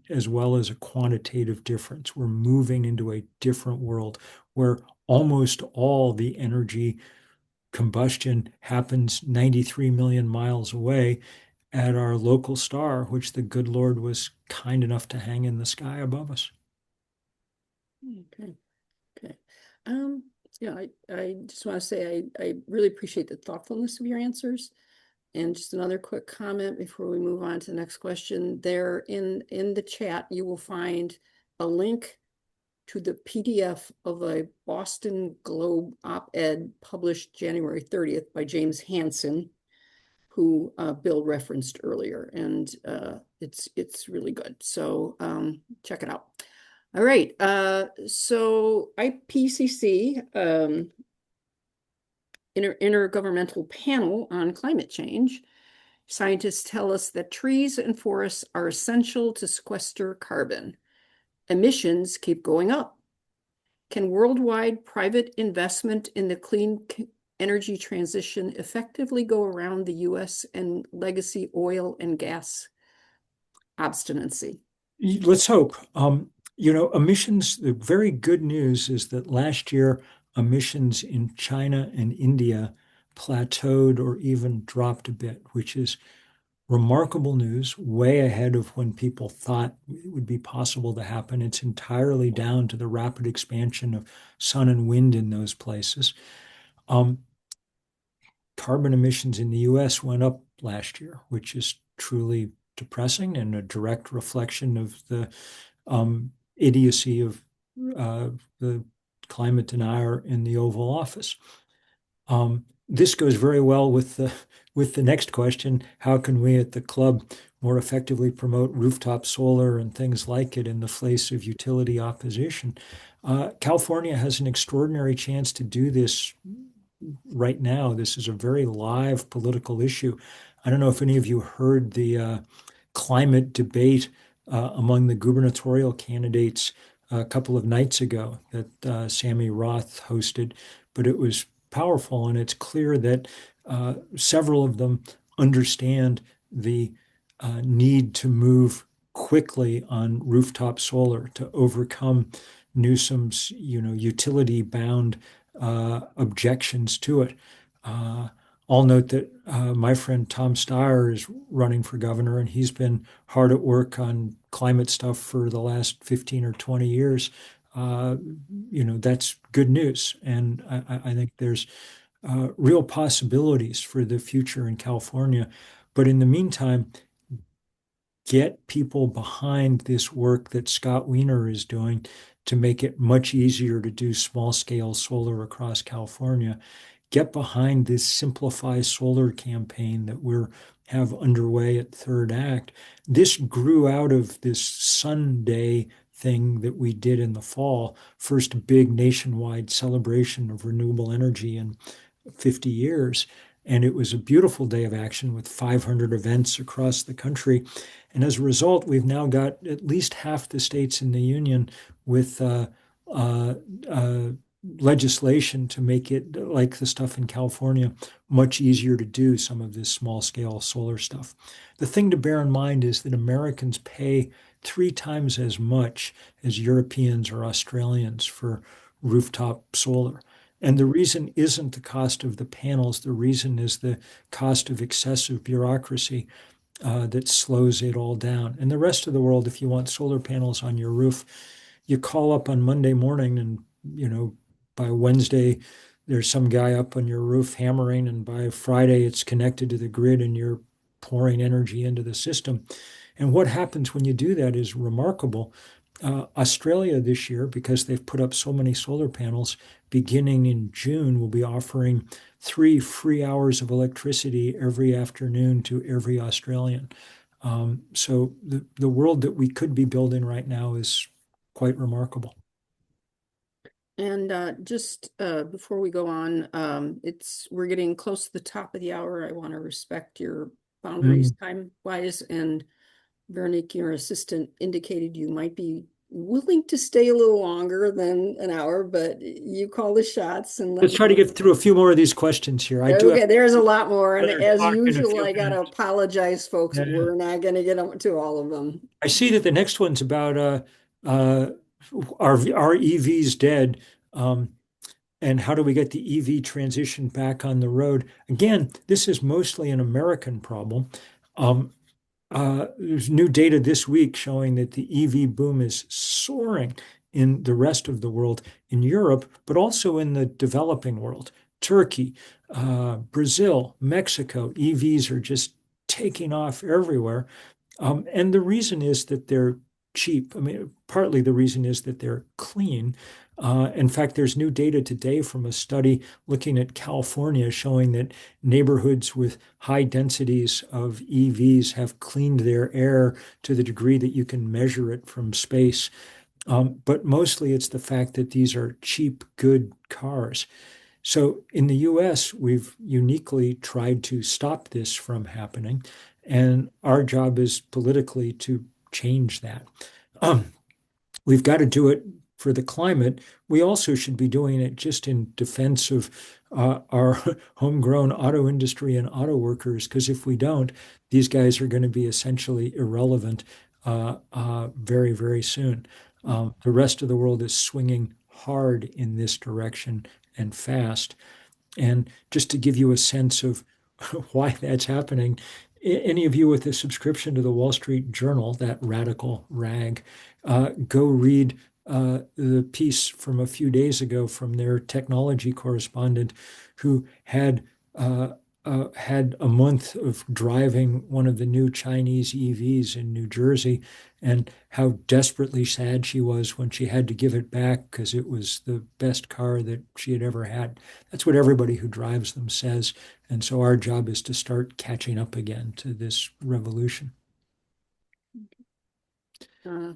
as well as a quantitative difference. We're moving into a different world where almost all the energy combustion happens 93 million miles away at our local star, which the good Lord was kind enough to hang in the sky above us. Okay, okay. Um, yeah, I just want to say I really appreciate the thoughtfulness of your answers. And just another quick comment before we move on to the next question. There in the chat, you will find a link to the PDF of a Boston Globe op-ed published January 30th by James Hansen, who Bill referenced earlier, and it's really good. So check it out. All right. So IPCC, Intergovernmental Panel on Climate Change. Scientists tell us that trees and forests are essential to sequester carbon. Emissions keep going up. Can worldwide private investment in the clean energy transition effectively go around the US and legacy oil and gas obstinacy? Let's hope. Emissions, the very good news is that last year, emissions in China and India plateaued or even dropped a bit, which is remarkable news, way ahead of when people thought it would be possible to happen. It's entirely down to the rapid expansion of sun and wind in those places. Um, Carbon emissions in the US went up last year, which is truly depressing and a direct reflection of the idiocy of the climate denier in the Oval Office. This goes very well with the next question. How can we at the club more effectively promote rooftop solar and things like it in the face of utility opposition? California has an extraordinary chance to do this right now. This is a very live political issue. I don't know if any of you heard the climate debate among the gubernatorial candidates a couple of nights ago that Sammy Roth hosted, but it was powerful, and it's clear that several of them understand the need to move quickly on rooftop solar to overcome Newsom's, utility-bound objections to it. I'll note that my friend Tom Steyer is running for governor, and he's been hard at work on climate stuff for the last 15 or 20 years. That's good news. And I think there's real possibilities for the future in California. But in the meantime, get people behind this work that Scott Wiener is doing to make it much easier to do small scale solar across California. Get behind this Simplify Solar campaign that we have underway at Third Act. This grew out of this Sunday thing that we did in the fall, first big nationwide celebration of renewable energy in 50 years. And it was a beautiful day of action with 500 events across the country. And as a result, we've now got at least half the states in the union with uh, uh, legislation to make it, like the stuff in California, much easier to do some of this small scale solar stuff. The thing to bear in mind is that Americans pay 3 times as much as Europeans or Australians for rooftop solar. And the reason isn't the cost of the panels. The reason is the cost of excessive bureaucracy that slows it all down. And the rest of the world, if you want solar panels on your roof, you call up on Monday morning and, by Wednesday, there's some guy up on your roof hammering, and by Friday, it's connected to the grid and you're pouring energy into the system. And what happens when you do that is remarkable. Australia this year, because they've put up so many solar panels, beginning in June, will be offering 3 free hours of electricity every afternoon to every Australian. So the world that we could be building right now is quite remarkable. And just before we go on, we're getting close to the top of the hour. I want to respect your boundaries Mm. time wise. And Veronique, your assistant indicated you might be willing to stay a little longer than an hour, but you call the shots and let Let's me try to know. get through a few more of these questions here. I do have Okay, there's a lot more. And another as talk in a usual, few I gotta minutes. apologize, folks. Yeah. We're not gonna get to all of them. I see that the next one's about uh, are EVs dead? Um, and how do we get the EV transition back on the road? Again, this is mostly an American problem. Um, there's new data this week showing that the EV boom is soaring in the rest of the world, in Europe, but also in the developing world. Turkey, Brazil, Mexico, EVs are just taking off everywhere. And the reason is that they're cheap. I mean, partly the reason is that they're clean. In fact, there's new data today from a study looking at California showing that neighborhoods with high densities of EVs have cleaned their air to the degree that you can measure it from space. But mostly it's the fact that these are cheap, good cars. So in the US, we've uniquely tried to stop this from happening. And our job is politically to change that. Um, we've got to do it for the climate. We also should be doing it just in defense of our homegrown auto industry and auto workers, because if we don't, these guys are going to be essentially irrelevant very, very soon. The rest of the world is swinging hard in this direction and fast. And just to give you a sense of why that's happening, any of you with a subscription to the Wall Street Journal, that radical rag, go read the piece from a few days ago from their technology correspondent who had a month of driving one of the new Chinese EVs in New Jersey and how desperately sad she was when she had to give it back because it was the best car that she had ever had. That's what everybody who drives them says. And so our job is to start catching up again to this revolution. Uh,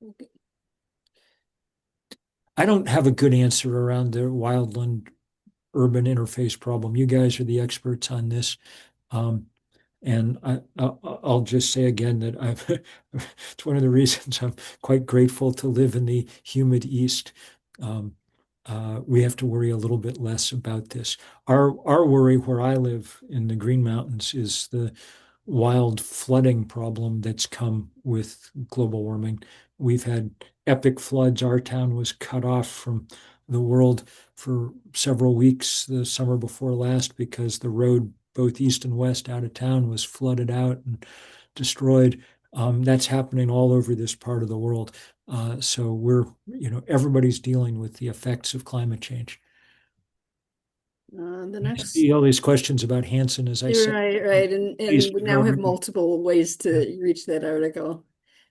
okay. I don't have a good answer around the wildland urban interface problem. You guys are the experts on this. Um, And will just say again that it's one of the reasons I'm quite grateful to live in the humid East. Um, we have to worry a little bit less about this. Our worry where I live in the Green Mountains is the wild flooding problem that's come with global warming. We've had epic floods. Our town was cut off from the world for several weeks the summer before last because the road, both east and west out of town, was flooded out and destroyed. That's happening all over this part of the world. So everybody's dealing with the effects of climate change. The I next, see all these questions about Hansen, as I said. right, right, and Please we now don't have read. multiple ways Yeah, to reach that article.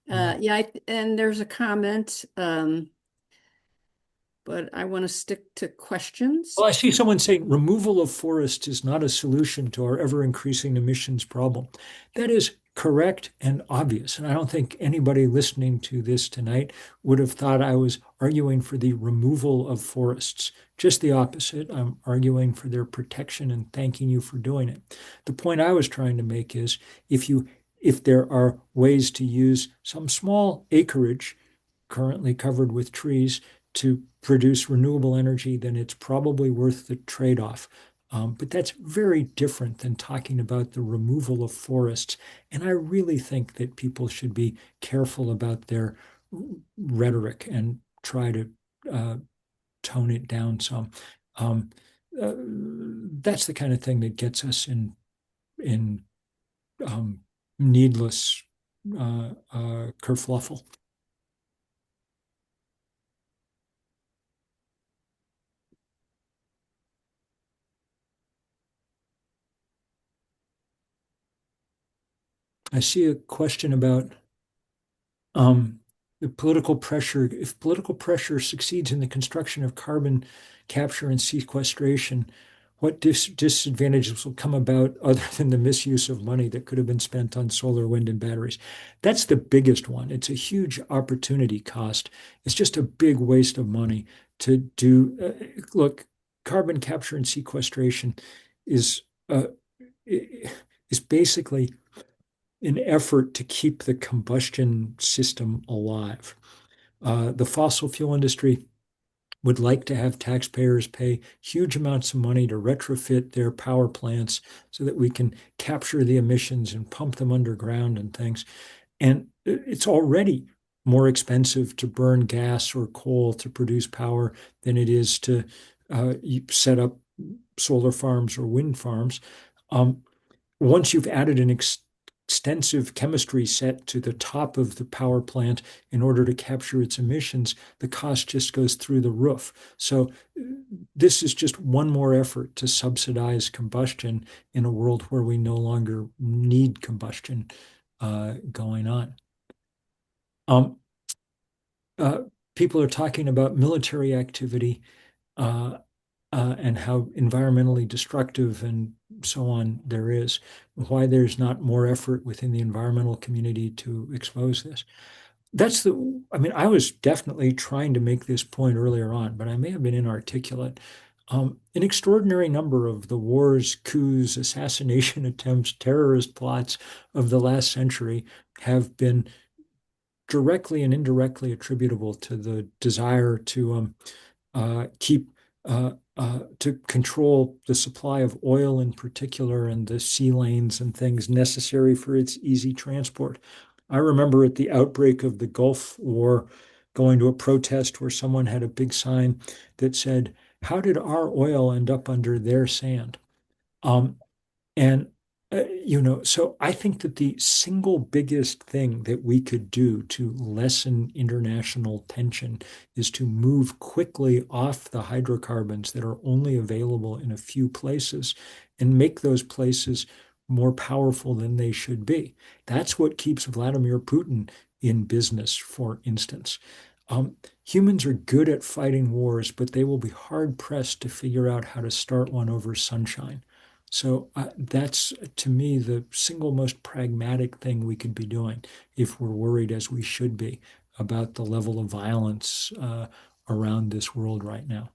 yeah. Yeah, and there's a comment, but I want to stick to questions. Well, I see someone saying removal of forests is not a solution to our ever increasing emissions problem. That is correct and obvious. And I don't think anybody listening to this tonight would have thought I was arguing for the removal of forests. Just the opposite. I'm arguing for their protection and thanking you for doing it. The point I was trying to make is if there are ways to use some small acreage currently covered with trees to produce renewable energy, then it's probably worth the trade-off. But that's very different than talking about the removal of forests. And I really think that people should be careful about their rhetoric and try to uh, tone it down some. Um, that's the kind of thing that gets us in um, needless kerfluffle. I see a question about um, the political pressure. If political pressure succeeds in the construction of carbon capture and sequestration, what disadvantages will come about other than the misuse of money that could have been spent on solar, wind, and batteries? That's the biggest one. It's a huge opportunity cost. It's just a big waste of money to do. Look, carbon capture and sequestration is uh, is basically an effort to keep the combustion system alive. The fossil fuel industry would like to have taxpayers pay huge amounts of money to retrofit their power plants so that we can capture the emissions and pump them underground and things. And it's already more expensive to burn gas or coal to produce power than it is to set up solar farms or wind farms. Um, Once you've added an extensive chemistry set to the top of the power plant in order to capture its emissions, the cost just goes through the roof. So this is just one more effort to subsidize combustion in a world where we no longer need combustion going on. Um, uh, People are talking about military activity uh, and how environmentally destructive and so on there is, why there's not more effort within the environmental community to expose this. I mean, I was definitely trying to make this point earlier on, but I may have been inarticulate. An extraordinary number of the wars, coups, assassination attempts, terrorist plots of the last century have been directly and indirectly attributable to the desire to control the supply of oil in particular and the sea lanes and things necessary for its easy transport. I remember at the outbreak of the Gulf War going to a protest where someone had a big sign that said, "How did our oil end up under their sand?" Um, and, so I think that the single biggest thing that we could do to lessen international tension is to move quickly off the hydrocarbons that are only available in a few places and make those places more powerful than they should be. That's what keeps Vladimir Putin in business, for instance. Humans are good at fighting wars, but they will be hard pressed to figure out how to start one over sunshine. So that's, to me, the single most pragmatic thing we could be doing if we're worried, as we should be, about the level of violence around this world right now.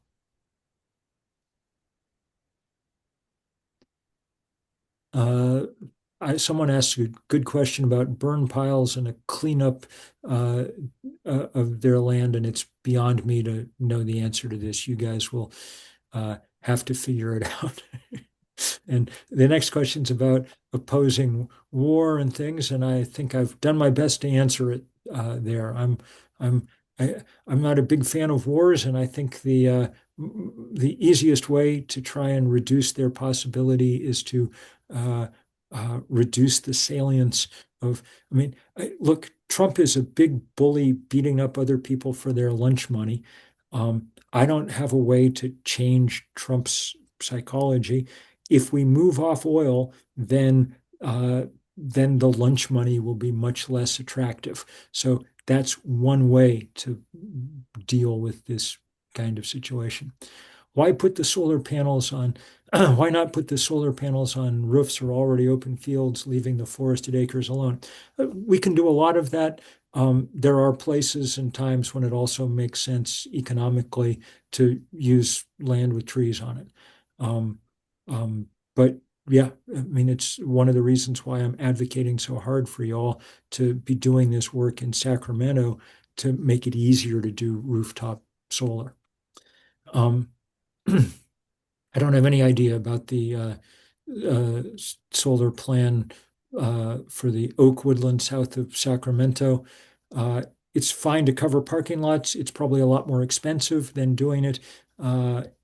Uh, Someone asked a good question about burn piles and a cleanup uh, of their land, and it's beyond me to know the answer to this. You guys will have to figure it out. And the next question's about opposing war and things, and I think I've done my best to answer it there. I'm I, I'm not a big fan of wars, and I think the easiest way to try and reduce their possibility is to uh, reduce the salience of. I mean, look, Trump is a big bully beating up other people for their lunch money. I don't have a way to change Trump's psychology. If we move off oil, then the lunch money will be much less attractive. So that's one way to deal with this kind of situation. Why put the solar panels on? Why not put the solar panels on roofs or already open fields, leaving the forested acres alone? We can do a lot of that. There are places and times when it also makes sense economically to use land with trees on it. Um, um, but yeah, I mean, it's one of the reasons why I'm advocating so hard for y'all to be doing this work in Sacramento to make it easier to do rooftop solar. Um, I don't have any idea about the uh, solar plan for the Oak Woodland south of Sacramento. Uh, it's fine to cover parking lots. It's probably a lot more expensive than doing it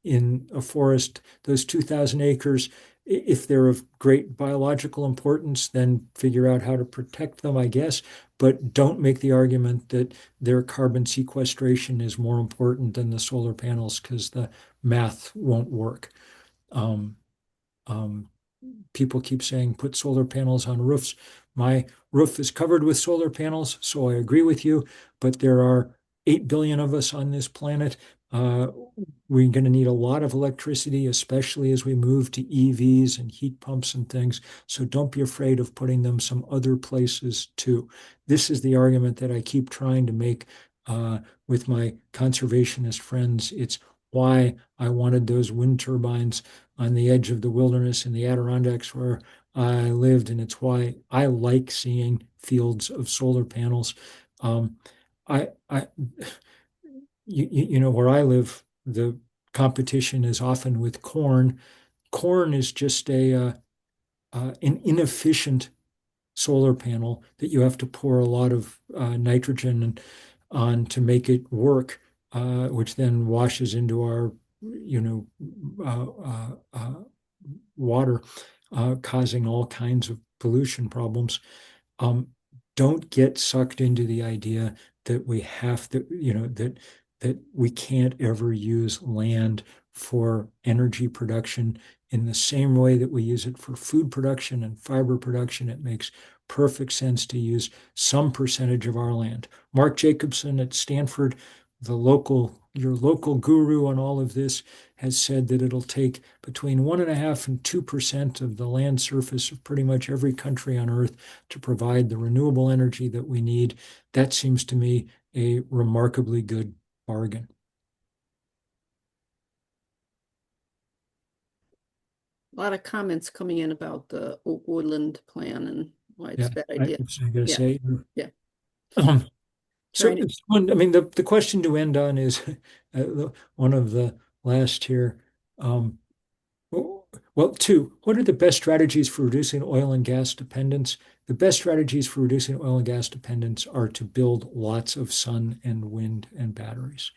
in a forest. Those 2,000 acres, if they're of great biological importance, then figure out how to protect them, I guess. But don't make the argument that their carbon sequestration is more important than the solar panels because the math won't work. Um, um, People keep saying put solar panels on roofs. My roof is covered with solar panels, so I agree with you, but there are 8 billion of us on this planet. Uh, we're going to need a lot of electricity, especially as we move to EVs and heat pumps and things. So don't be afraid of putting them some other places too. This is the argument that I keep trying to make with my conservationist friends. It's why I wanted those wind turbines on the edge of the wilderness in the Adirondacks where I lived, and it's why I like seeing fields of solar panels. Um, I you know, where I live, the competition is often with corn. Corn is just an inefficient solar panel that you have to pour a lot of nitrogen on to make it work, which then washes into our, you know, water, causing all kinds of pollution problems. um, don't get sucked into the idea that we have to, you know, that we can't ever use land for energy production in the same way that we use it for food production and fiber production. It makes perfect sense to use some percentage of our land. Mark Jacobson at Stanford, your local guru on all of this, has said that it'll take between 1.5% and 2% of the land surface of pretty much every country on Earth to provide the renewable energy that we need. That seems to me a remarkably good bargain. A lot of comments coming in about the Oak Woodland plan and why it's Yeah, a bad I idea. was going to Yeah, say. yeah. Um, so Trying to, I mean, the question to end on is one of the last here. Um, well, two, what are the best strategies for reducing oil and gas dependence? The best strategies for reducing oil and gas dependence are to build lots of sun and wind and batteries.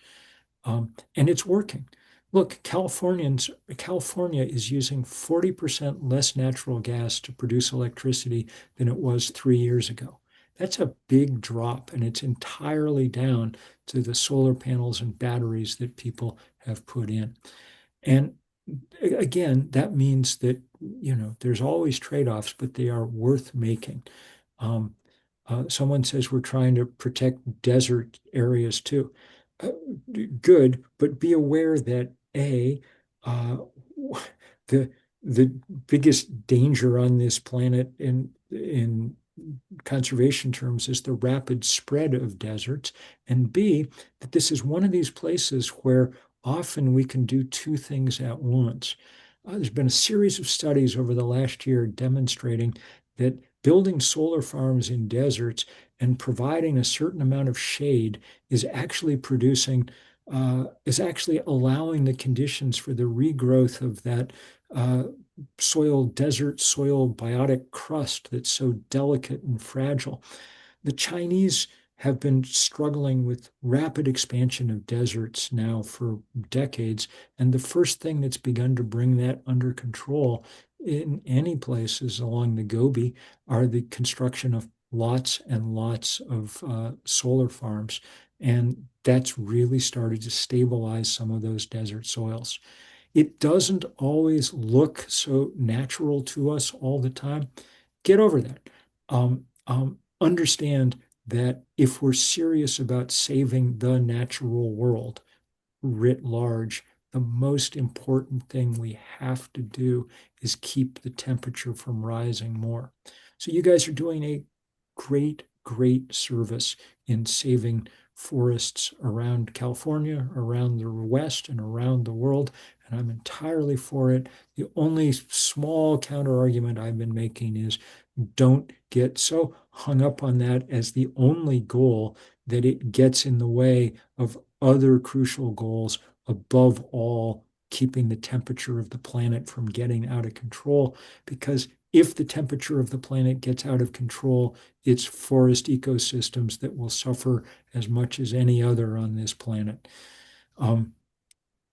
And it's working. Look, California is using 40% less natural gas to produce electricity than it was 3 years ago. That's a big drop, and it's entirely down to the solar panels and batteries that people have put in. And again, that means that, you know, there's always trade-offs, but they are worth making. Um, Someone says we're trying to protect desert areas too. Uh, Good, but be aware that uh, the the biggest danger on this planet in conservation terms is the rapid spread of deserts, and B, that this is one of these places where often we can do two things at once. There's been a series of studies over the last year demonstrating that building solar farms in deserts and providing a certain amount of shade is actually allowing the conditions for the regrowth of that desert soil biotic crust that's so delicate and fragile. The Chinese have been struggling with rapid expansion of deserts now for decades. And the first thing that's begun to bring that under control in any places along the Gobi are the construction of lots and lots of solar farms. And that's really started to stabilize some of those desert soils. It doesn't always look so natural to us all the time. Get over that. Understand that if we're serious about saving the natural world writ large, the most important thing we have to do is keep the temperature from rising more. So you guys are doing a great service in saving forests around California, around the West, and around the world. And I'm entirely for it. The only small counter argument I've been making is don't get so hung up on that as the only goal that it gets in the way of other crucial goals, above all, keeping the temperature of the planet from getting out of control. Because if the temperature of the planet gets out of control, it's forest ecosystems that will suffer as much as any other on this planet. Um,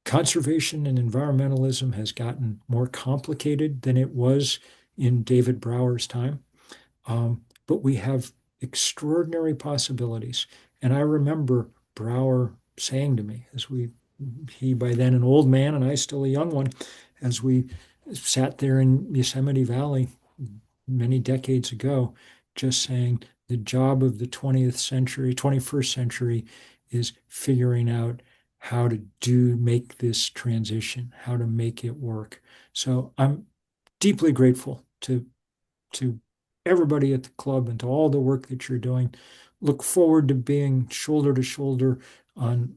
Conservation and environmentalism has gotten more complicated than it was in David Brower's time. But we have extraordinary possibilities. And I remember Brower saying to me, he by then an old man and I still a young one, as we sat there in Yosemite Valley many decades ago, just saying the job of the 20th century, 21st century is figuring out how to make this transition, how to make it work. So I'm deeply grateful to everybody at the club and to all the work that you're doing. Look forward to being shoulder to shoulder on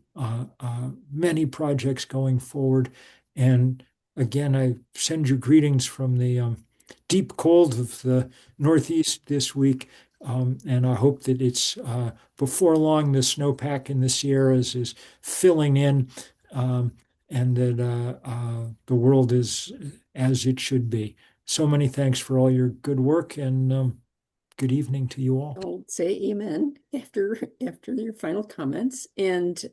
many projects going forward. And again, I send you greetings from the deep cold of the Northeast this week. And I hope that it's before long, the snowpack in the Sierras is filling in, and that the world is as it should be. So many thanks for all your good work, and good evening to you all. I'll say amen after your final comments. And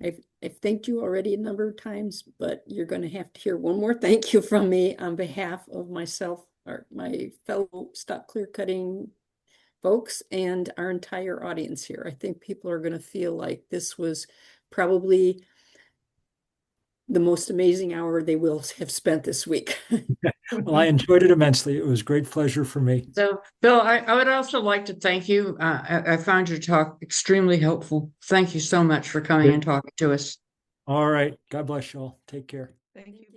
I've thanked you already a number of times, but you're going to have to hear one more thank you from me on behalf of myself, or my fellow Stop Clear Cutting folks, and our entire audience here. I think people are going to feel like this was probably the most amazing hour they will have spent this week. Well, I enjoyed it immensely. It was a great pleasure for me. So, Bill, I would also like to thank you. I found your talk extremely helpful. Thank you so much for coming and talking to us. All right. God bless you all. Take care. Thank you.